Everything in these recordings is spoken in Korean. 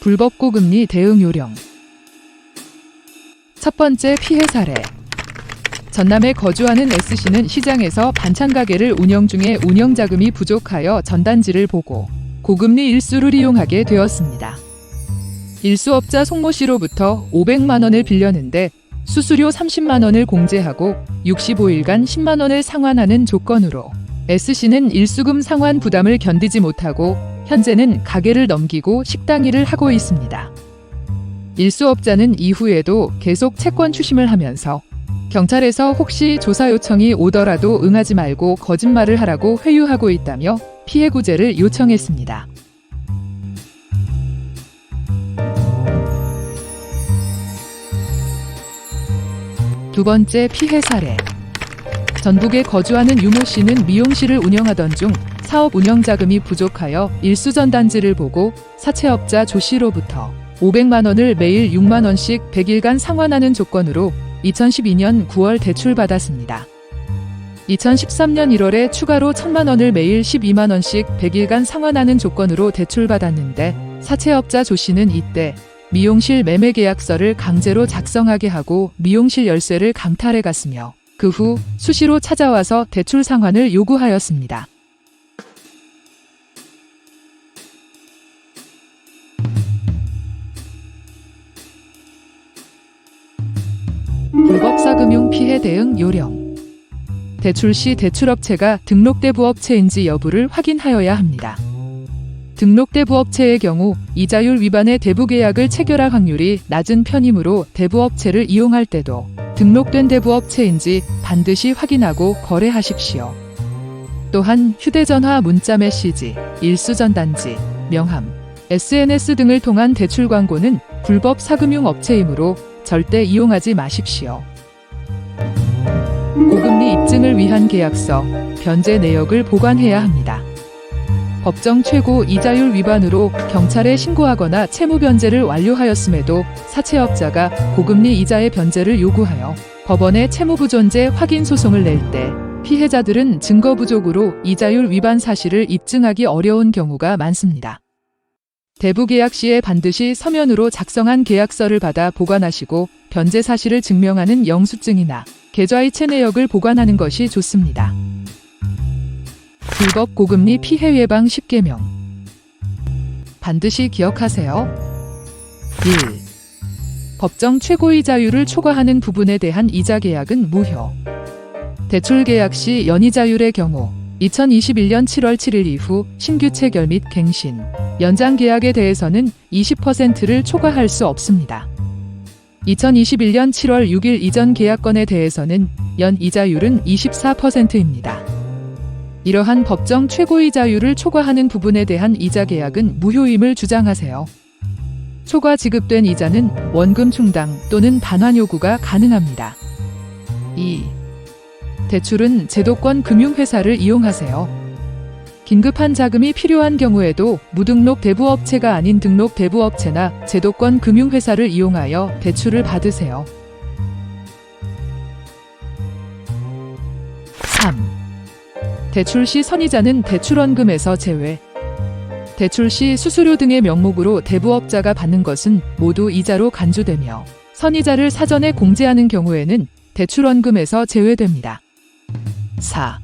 불법 고금리 대응 요령. 첫 번째 피해 사례. 전남에 거주하는 S씨는 시장에서 반찬 가게를 운영 중에 운영자금이 부족하여 전단지를 보고 고금리 일수를 이용하게 되었습니다. 일수업자 송모씨로부터 500만 원을 빌렸는데 수수료 30만 원을 공제하고 65일간 10만 원을 상환하는 조건으로 S씨는 일수금 상환 부담을 견디지 못하고 현재는 가게를 넘기고 식당 일을 하고 있습니다. 일수업자는 이후에도 계속 채권 추심을 하면서 경찰에서 혹시 조사 요청이 오더라도 응하지 말고 거짓말을 하라고 회유하고 있다며 피해 구제를 요청했습니다. 두 번째 피해 사례. 전북에 거주하는 유모 씨는 미용실을 운영하던 중 사업 운영 자금이 부족하여 일수전단지를 보고 사채업자 조 씨로부터 500만 원을 매일 6만 원씩 100일간 상환하는 조건으로 2012년 9월 대출받았습니다. 2013년 1월에 추가로 1000만 원을 매일 12만 원씩 100일간 상환하는 조건으로 대출받았는데 사채업자 조 씨는 이때 미용실 매매 계약서를 강제로 작성하게 하고 미용실 열쇠를 강탈해 갔으며 그 후 수시로 찾아와서 대출 상환을 요구하였습니다. 불법사금융 피해 대응 요령. 대출 시 대출업체가 등록대부업체인지 여부를 확인하여야 합니다. 등록대부업체의 경우 이자율 위반의 대부계약을 체결할 확률이 낮은 편이므로 대부업체를 이용할 때도 등록된 대부업체인지 반드시 확인하고 거래하십시오. 또한 휴대전화 문자 메시지, 일수전단지, 명함, SNS 등을 통한 대출 광고는 불법 사금융 업체이므로 절대 이용하지 마십시오. 고금리 입증을 위한 계약서, 변제 내역을 보관해야 합니다. 법정 최고 이자율 위반으로 경찰에 신고하거나 채무 변제를 완료하였음에도 사채업자가 고금리 이자의 변제를 요구하여 법원에 채무부존재 확인 소송을 낼 때 피해자들은 증거 부족으로 이자율 위반 사실을 입증하기 어려운 경우가 많습니다. 대부계약 시에 반드시 서면으로 작성한 계약서를 받아 보관하시고 변제 사실을 증명하는 영수증이나 계좌이체 내역을 보관하는 것이 좋습니다. 불법 고금리 피해 예방 10계명. 반드시 기억하세요. 1. 법정 최고이자율을 초과하는 부분에 대한 이자 계약은 무효. 대출 계약 시 연이자율의 경우 2021년 7월 7일 이후 신규 체결 및 갱신, 연장 계약에 대해서는 20%를 초과할 수 없습니다. 2021년 7월 6일 이전 계약건에 대해서는 연 이자율은 24%입니다. 이러한 법정 최고이자율을 초과하는 부분에 대한 이자 계약은 무효임을 주장하세요. 초과 지급된 이자는 원금 충당 또는 반환 요구가 가능합니다. 2. 대출은 제도권 금융회사를 이용하세요. 긴급한 자금이 필요한 경우에도 무등록 대부업체가 아닌 등록 대부업체나 제도권 금융회사를 이용하여 대출을 받으세요. 3. 대출 시 선이자는 대출원금에서 제외. 대출 시 수수료 등의 명목으로 대부업자가 받는 것은 모두 이자로 간주되며 선이자를 사전에 공제하는 경우에는 대출원금에서 제외됩니다. 4.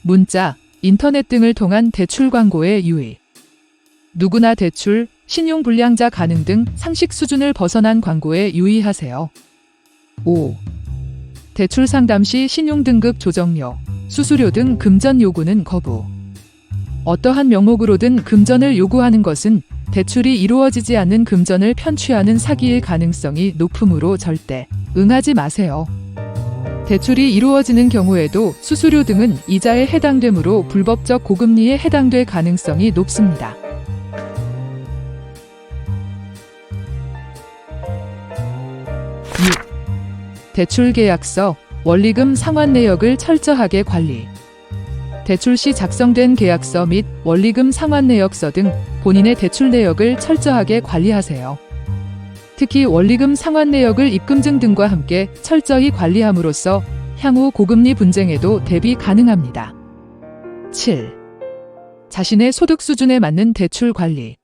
문자, 인터넷 등을 통한 대출 광고의 유의. 누구나 대출, 신용불량자 가능 등 상식 수준을 벗어난 광고에 유의하세요. 5. 대출 상담 시 신용등급 조정료, 수수료 등 금전 요구는 거부. 어떠한 명목으로든 금전을 요구하는 것은 대출이 이루어지지 않는 금전을 편취하는 사기일 가능성이 높으므로 절대 응하지 마세요. 대출이 이루어지는 경우에도 수수료 등은 이자에 해당되므로 불법적 고금리에 해당될 가능성이 높습니다. 6. 대출 계약서, 원리금 상환 내역을 철저하게 관리. 대출 시 작성된 계약서 및 원리금 상환 내역서 등 본인의 대출 내역을 철저하게 관리하세요. 특히 원리금 상환 내역을 입금증 등과 함께 철저히 관리함으로써 향후 고금리 분쟁에도 대비 가능합니다. 7. 자신의 소득 수준에 맞는 대출 관리.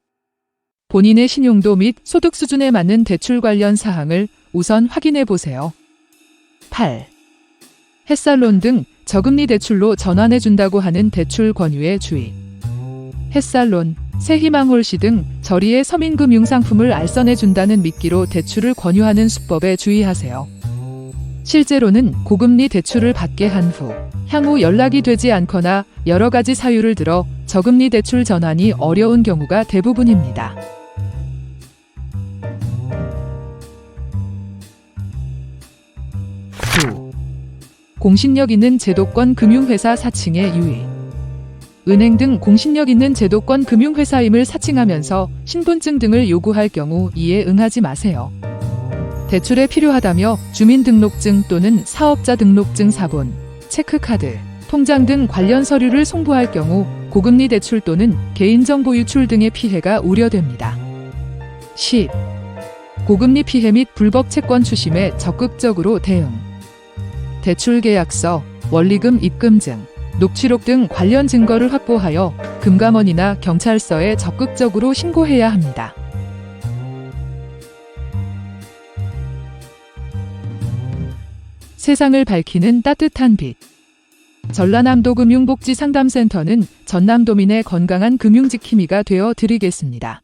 본인의 신용도 및 소득 수준에 맞는 대출 관련 사항을 우선 확인해 보세요. 8. 햇살론 등 저금리 대출로 전환해 준다고 하는 대출 권유에 주의. 햇살론, 새희망홀씨 등 저리의 서민금융 상품을 알선해 준다는 미끼로 대출을 권유하는 수법에 주의하세요. 실제로는 고금리 대출을 받게 한 후 향후 연락이 되지 않거나 여러 가지 사유를 들어 저금리 대출 전환이 어려운 경우가 대부분입니다. 9. 공신력 있는 제도권 금융회사 사칭의 유의. 은행 등 공신력 있는 제도권 금융회사임을 사칭하면서 신분증 등을 요구할 경우 이에 응하지 마세요. 대출에 필요하다며 주민등록증 또는 사업자 등록증 사본, 체크카드, 통장 등 관련 서류를 송부할 경우 고금리 대출 또는 개인정보 유출 등의 피해가 우려됩니다. 10. 고금리 피해 및 불법 채권 추심에 적극적으로 대응. 대출 계약서, 원리금 입금증, 녹취록 등 관련 증거를 확보하여 금감원이나 경찰서에 적극적으로 신고해야 합니다. 세상을 밝히는 따뜻한 빛. 전라남도 금융복지상담센터는 전남도민의 건강한 금융지킴이가 되어 드리겠습니다.